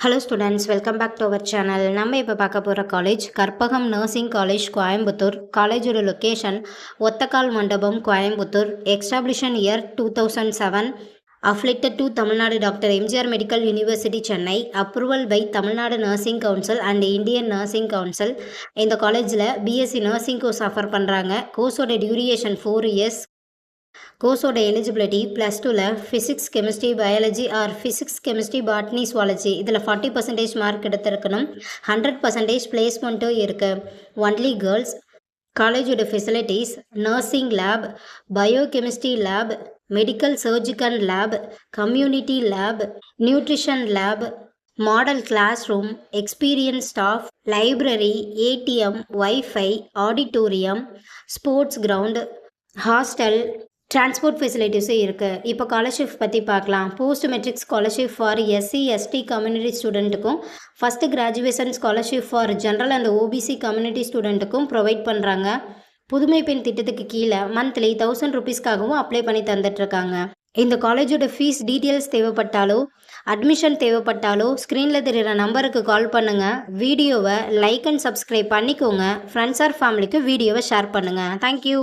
Hello students, welcome back to our channel. நம்ம இப்போ பார்க்க போகிற college Karpagam nursing college, Coimbatore. காலேஜோட location Othakkal Mandapam, Coimbatore. Establishment year 2007. Affiliated to Tamil Nadu doctor MGR medical university, Chennai. Approval by Tamil Nadu nursing council and Indian nursing council. இந்த காலேஜில் BSc nursing course offer பண்ணுறாங்க. கோர்ஸோட duration 4 years. கோர்ஸோட எலிஜிபிலிட்டி +2ல் physics, chemistry, biology or physics, chemistry, botany, zoology இதில் 40% mark எடுத்திருக்கணும். 100% பிளேஸ்மெண்ட்டும் இருக்குது. Only girls. காலேஜோட facilities: nursing lab, biochemistry lab, medical surgical lab, community lab, nutrition lab, model class room, experience staff, library, ATM, wifi, auditorium, sports ground, hostel, transport ஃபெசிலிட்டிஸும் இருக்குது. இப்போ scholarship பற்றி பார்க்கலாம். Post matric scholarship for SC ST community ஸ்டூடெண்ட்டுக்கும், first graduation scholarship for general and OBC community ஸ்டூடெண்ட்டுக்கும் provide பண்ணுறாங்க. புதுமை பெண் திட்டத்துக்கு கீழே மந்த்லி 1000 ருபீஸ்க்காகவும் அப்ளை பண்ணி தந்துட்டுருக்காங்க. இந்த காலேஜோட ஃபீஸ் டீட்டெயில்ஸ் தேவைப்பட்டாலோ, அட்மிஷன் தேவைப்பட்டாலோ ஸ்க்ரீனில் தெரிகிற நம்பருக்கு கால் பண்ணுங்கள். வீடியோவை லைக் அண்ட் சப்ஸ்கிரைப் பண்ணிக்கோங்க. ஃப்ரெண்ட்ஸ் ஆர் ஃபேமிலிக்கு வீடியோவை ஷேர் பண்ணுங்கள். தேங்க்யூ.